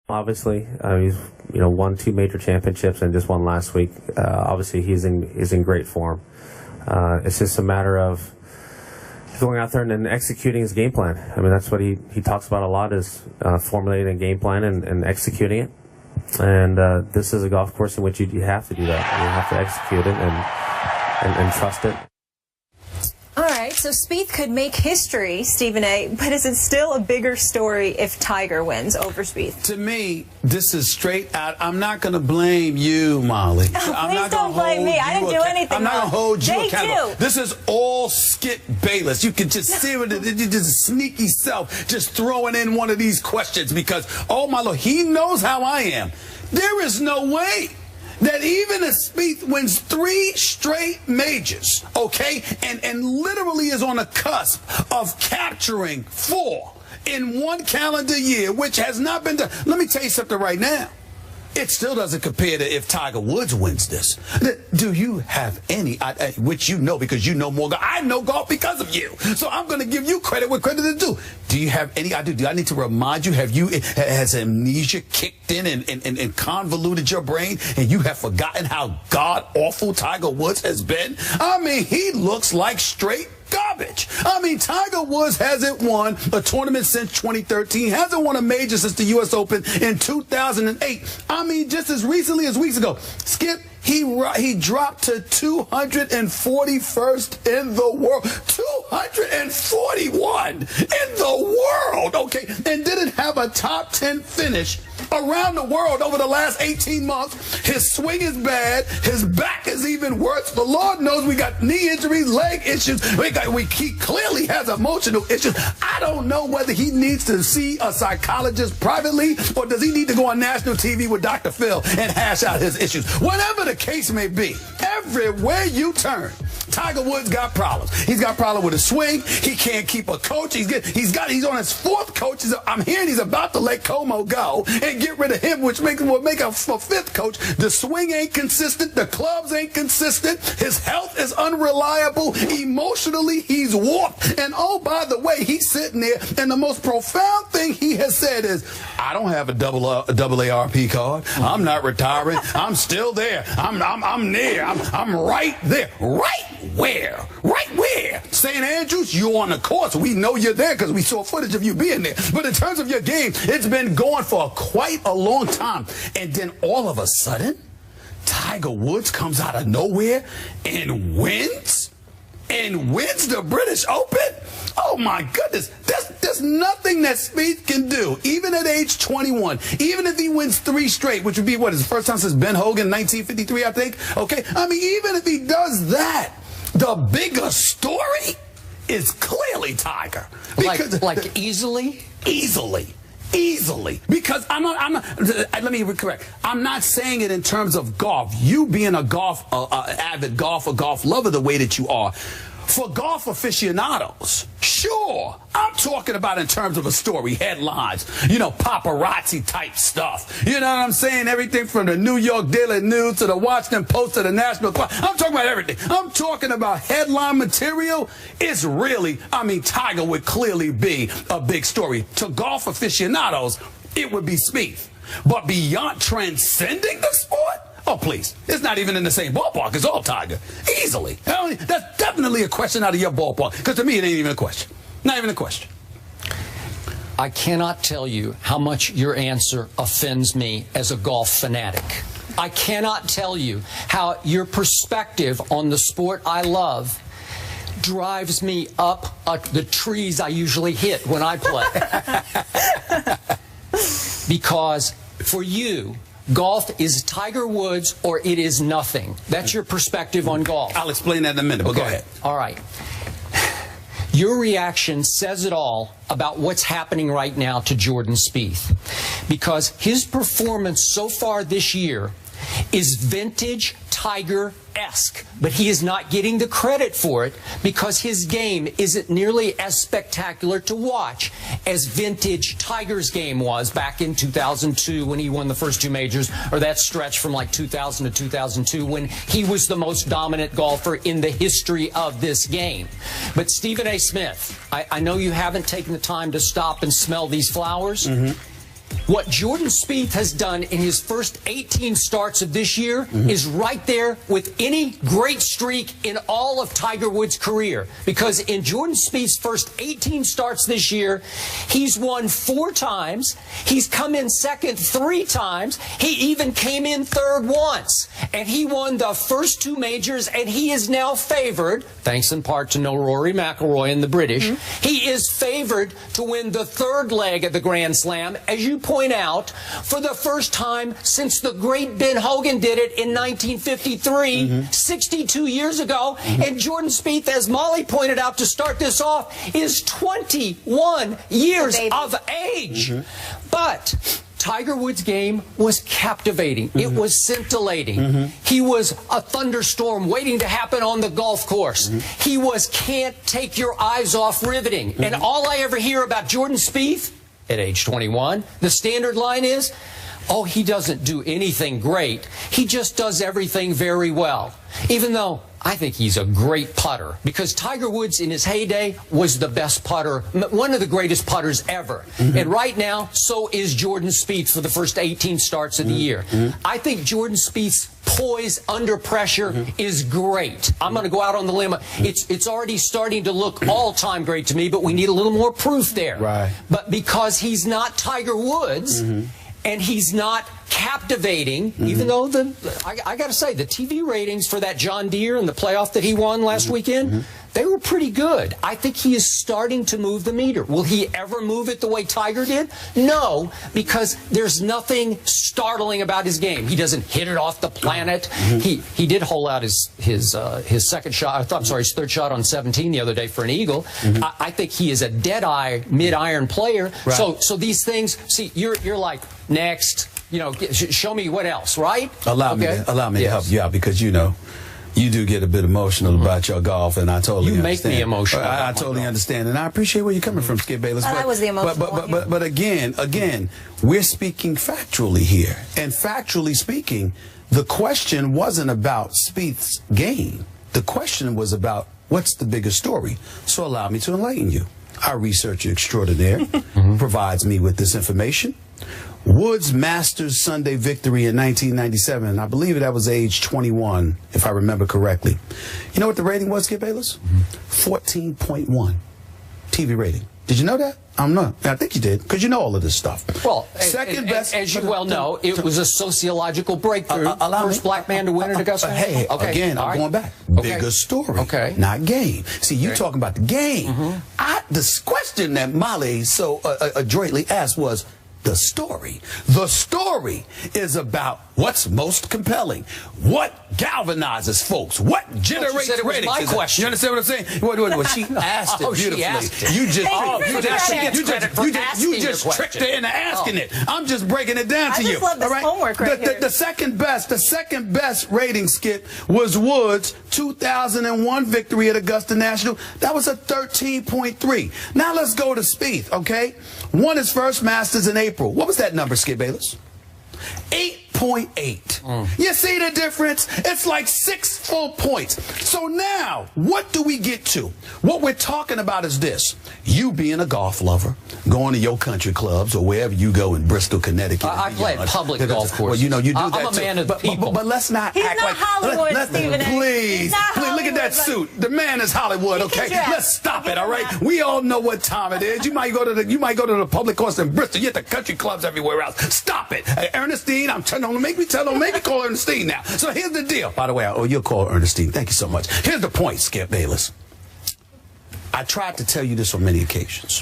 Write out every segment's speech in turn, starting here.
Obviously, he's won 2 major championships and just won last week. Obviously, he's in great form. It's just a matter of going out there and then executing his game plan. I mean, that's what he talks about a lot, is formulating a game plan and executing it. And this is a golf course in which you have to do that. You have to execute it and trust it. All right, so Spieth could make history, Stephen A., but is it still a bigger story if Tiger wins over Spieth? To me, this is straight out. I'm not going to blame you, Molly. Oh, please don't blame me. I didn't do anything I'm not going to hold you accountable. Do. This is all Skip Bayless. You can just see it, just sneaky self just throwing in one of these questions because, oh, my Lord, he knows how I am. There is no way that even if Spieth wins 3 straight majors, okay, and literally is on the cusp of capturing 4 in 1 calendar year, which has not been done. Let me tell you something right now. It still doesn't compare to if Tiger Woods wins this. Do you have any, which you know because you know more golf. I know golf because of you. So I'm going to give you credit where credit is due. Do you have any idea? Do I need to remind you? Has amnesia kicked in and convoluted your brain and you have forgotten how god-awful Tiger Woods has been? I mean, he looks like straight garbage. I mean, Tiger Woods hasn't won a tournament since 2013, hasn't won a major since the U.S. Open in 2008. I mean, just as recently as weeks ago, Skip, he dropped to 241st in the world. 241 in the world, okay, and didn't have a top 10 finish around the world over the last 18 months. His swing is bad. His back is even worse. The Lord knows we got knee injuries, leg issues. He clearly has emotional issues. I don't know whether he needs to see a psychologist privately or does he need to go on national TV with Dr. Phil and hash out his issues. Whatever the case may be, everywhere you turn, Tiger Woods got problems. He's got problems with his swing. He can't keep a coach. He's on his 4th coach. I'm hearing he's about to let Como go and get rid of him, which will make a 5th coach. The swing ain't consistent. The clubs ain't consistent. His health is unreliable. Emotionally, he's warped. And oh, by the way, he's sitting there, and the most profound thing he has said is, I don't have a double ARP card. I'm not retiring. I'm still there. I'm near. I'm right there. Right where? Right where? St. Andrews, you're on the course. We know you're there because we saw footage of you being there. But in terms of your game, it's been going for quite a long time. And then all of a sudden, Tiger Woods comes out of nowhere and wins? And wins the British Open? Oh, my goodness. There's nothing that Spieth can do, even at age 21, even if he wins 3 straight, which would be, what, his first time since Ben Hogan in 1953, I think? Okay? I mean, even if he does that, the bigger story is clearly Tiger. Because like easily? Easily. Because I'm not, let me correct. I'm not saying it in terms of golf. You being a avid golfer, golf lover the way that you are. For golf aficionados, sure. I'm talking about in terms of a story, headlines, paparazzi type stuff. You know what I'm saying? Everything from the New York Daily News to the Washington Post to the National Enquirer. I'm talking about everything. I'm talking about headline material. It's really, Tiger would clearly be a big story. To golf aficionados, it would be Spieth. But beyond transcending the sport, oh, please. It's not even in the same ballpark as all Tiger. Easily. That's definitely a question out of your ballpark. Because to me, it ain't even a question. Not even a question. I cannot tell you how much your answer offends me as a golf fanatic. I cannot tell you how your perspective on the sport I love drives me up the trees I usually hit when I play. Because for you, golf is Tiger Woods or it is nothing. That's your perspective on golf. I'll explain that in a minute, but go ahead. All right. Your reaction says it all about what's happening right now to Jordan Spieth. Because his performance so far this year is vintage Tiger-esque, but he is not getting the credit for it because his game isn't nearly as spectacular to watch as vintage Tiger's game was back in 2002 when he won the first 2 majors, or that stretch from like 2000 to 2002 when he was the most dominant golfer in the history of this game. But Stephen A. Smith, I know you haven't taken the time to stop and smell these flowers. What Jordan Spieth has done in his first 18 starts of this year is right there with any great streak in all of Tiger Woods' career. Because in Jordan Spieth's first 18 starts this year, he's won 4 times. He's come in second 3 times. He even came in third once. And he won the first 2 majors, and he is now favored, thanks in part to no Rory McIlroy and the British, he is favored to win the 3rd leg of the Grand Slam, as you point out, for the first time since the great Ben Hogan did it in 1953, 62 years ago. And Jordan Spieth, as Molly pointed out to start this off, is 21 years of age. But Tiger Woods' game was captivating. It was scintillating. He was a thunderstorm waiting to happen on the golf course. He was can't take your eyes off riveting. And all I ever hear about Jordan Spieth at age 21, the standard line is, oh, he doesn't do anything great. He just does everything very well. Even though I think he's a great putter, because Tiger Woods in his heyday was the best putter, one of the greatest putters ever. And right now, so is Jordan Spieth for the first 18 starts of the year. I think Jordan Spieth's poise under pressure is great. I'm going to go out on the limb. It's already starting to look all-time great to me, but we need a little more proof there. Right. But because he's not Tiger Woods, and he's not captivating, even though I got to say, the TV ratings for that John Deere and the playoff that he won last weekend, they were pretty good. I think he is starting to move the meter. Will he ever move it the way Tiger did? No, because there's nothing startling about his game. He doesn't hit it off the planet. He did hole out his second shot, I'm sorry, his 3rd shot on 17 the other day for an eagle. I think he is a dead-eye, mid-iron player. Right. So these things, see, you're like, next, you know, show me what else, right? Allow me to help you out, because you know, you do get a bit emotional about your golf, and I totally understand. You make me emotional. I totally understand, and I appreciate where you're coming from, Skip Bayless. I was the emotional one. But again, we're speaking factually here, and factually speaking, the question wasn't about Spieth's game. The question was about what's the bigger story. So allow me to enlighten you. Our researcher extraordinaire provides me with this information. Woods' Masters Sunday victory in 1997, I believe that was age 21, if I remember correctly. You know what the rating was, Skip Bayless? 14.1 TV rating. Did you know that? I think you did, because you know all of this stuff. Well, second best, as you well know, it was a sociological breakthrough. First black man to win at Augusta. Hey, again, I'm going back. Bigger story, not game. See, you talking about the game. The question that Molly so adroitly asked was, the story. The story is about what's most compelling, what galvanizes folks, what generates ratings. My question. You understand what I'm saying? What she asked it beautifully. She asked it. You just tricked her into asking it. I'm just breaking it down to you. I just love this homework right here. The second best rating, Skip, was Woods' 2001 victory at Augusta National. That was a 13.3. Now let's go to Spieth, okay? Won his first Masters in April. What was that number, Skip Bayless? 8.8. You see the difference? It's like 6 full points. So now, what do we get to? What we're talking about is this. You being a golf lover, going to your country clubs or wherever you go in Bristol, Connecticut. I play at public golf courses. Well, you know, you do that I'm a man of the people. But let's not act like... Hollywood, Stephen A. Please, look at that suit. The man is Hollywood, okay? Let's stop it, all right? We all know what time it is. You might go to the public course in Bristol. You at the country clubs everywhere else. Stop it. Ernestine, don't make me call Ernestine now. So here's the deal. By the way, you'll call Ernestine. Thank you so much. Here's the point, Skip Bayless. I tried to tell you this on many occasions.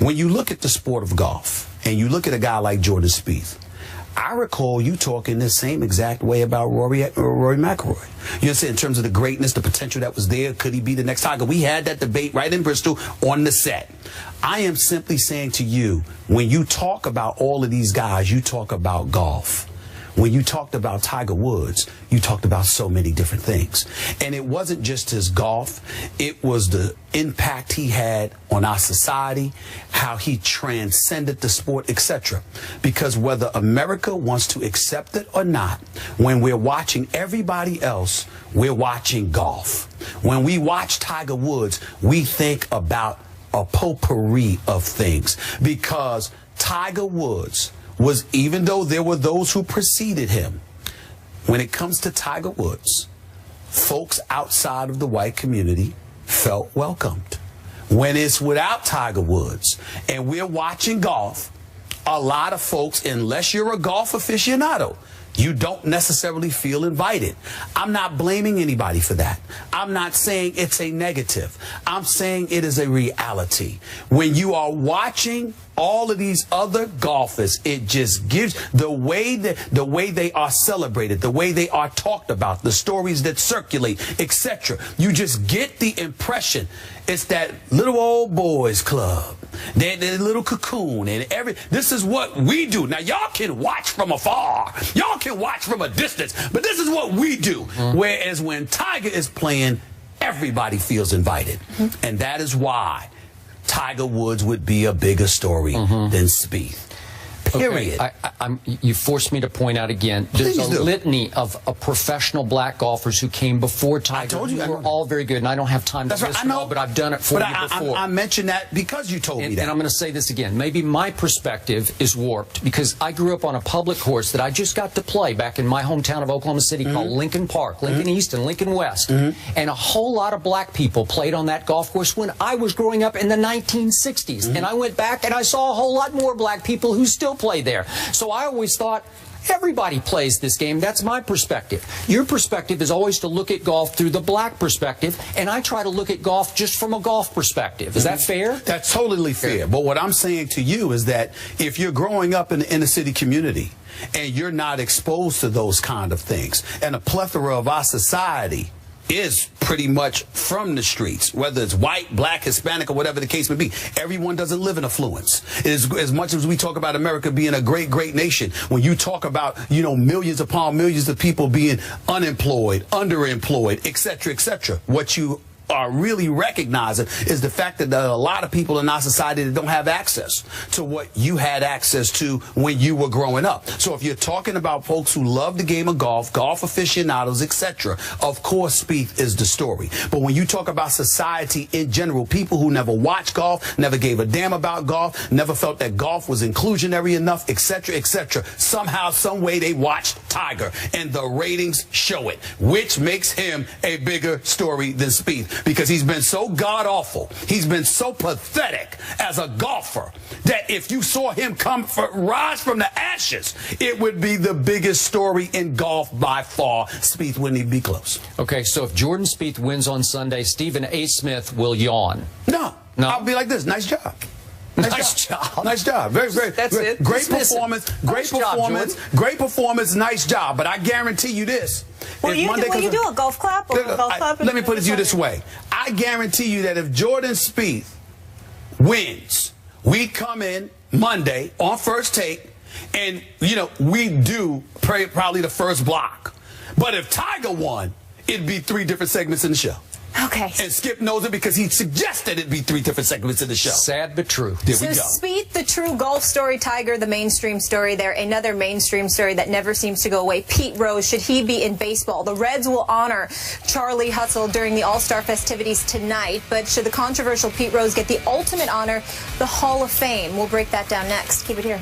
When you look at the sport of golf and you look at a guy like Jordan Spieth, I recall you talking the same exact way about Rory McIlroy. You know, in terms of the greatness, the potential that was there. Could he be the next Tiger? We had that debate right in Bristol on the set. I am simply saying to you, when you talk about all of these guys, you talk about golf. When you talked about Tiger Woods, you talked about so many different things. And it wasn't just his golf. It was the impact he had on our society, how he transcended the sport, etc. Because whether America wants to accept it or not, when we're watching everybody else, we're watching golf. When we watch Tiger Woods, we think about a potpourri of things. Because Tiger Woods was, even though there were those who preceded him, when it comes to Tiger Woods, folks outside of the white community felt welcomed. When it's without Tiger Woods and we're watching golf, a lot of folks, unless you're a golf aficionado, you don't necessarily feel invited. I'm not blaming anybody for that. I'm not saying it's a negative. I'm saying it is a reality. When you are watching all of these other golfers, it just gives the way they are celebrated, the way they are talked about, the stories that circulate, etc. You just get the impression it's that little old boys club, that little cocoon, and this is what we do. Now y'all can watch from afar, y'all can watch from a distance, but this is what we do. Whereas when Tiger is playing, everybody feels invited, and that is why Tiger Woods would be a bigger story than Spieth. Period. Okay. You forced me to point out again, there's a litany of professional black golfers who came before Tiger. I told you. Who were all very good, and I don't have time to list them all, but I've done it for you before. I mentioned that because you told me that. And I'm going to say this again. Maybe my perspective is warped because I grew up on a public course that I just got to play back in my hometown of Oklahoma City called Lincoln Park, Lincoln East and Lincoln West. And a whole lot of black people played on that golf course when I was growing up in the 1960s. And I went back and I saw a whole lot more black people who still play there. So I always thought everybody plays this game. That's my perspective. Your perspective is always to look at golf through the black perspective, and I try to look at golf just from a golf perspective. Is that fair? That's totally fair. But what I'm saying to you is that if you're growing up in the inner city community and you're not exposed to those kind of things, and a plethora of our society is pretty much from the streets, whether it's white, black, Hispanic, or whatever the case may be. Everyone doesn't live in affluence. As much as we talk about America being a great, great nation, when you talk about, millions upon millions of people being unemployed, underemployed, etc., what you are really recognizing is the fact that there are a lot of people in our society that don't have access to what you had access to when you were growing up. So if you're talking about folks who love the game of golf, golf aficionados, etc., of course Spieth is the story. But when you talk about society in general, people who never watched golf, never gave a damn about golf, never felt that golf was inclusionary enough, etc., somehow, some way they watched Tiger, and the ratings show it, which makes him a bigger story than Spieth. Because he's been so god-awful, he's been so pathetic as a golfer, that if you saw him rise from the ashes, it would be the biggest story in golf by far. Spieth wouldn't even be close. Okay, so if Jordan Spieth wins on Sunday, Stephen A. Smith will yawn. No. I'll be like this. Nice job. Nice job. Nice job. Very, very. That's very, it. Great performance. Great performance. Great performance. Nice job. But I guarantee you this. Will you do a golf clap or a golf clap? Let me put it to you this way. I guarantee you that if Jordan Spieth wins, we come in Monday on First Take, and we do probably the first block. But if Tiger won, it'd be 3 different segments in the show. Okay. And Skip knows it because he suggested it'd be 3 different segments in the show. Sad but true. There we go. Spieth, the true golf story, Tiger, the mainstream story there. Another mainstream story that never seems to go away. Pete Rose, should he be in baseball? The Reds will honor Charlie Hustle during the All-Star festivities tonight, but should the controversial Pete Rose get the ultimate honor, the Hall of Fame? We'll break that down next. Keep it here.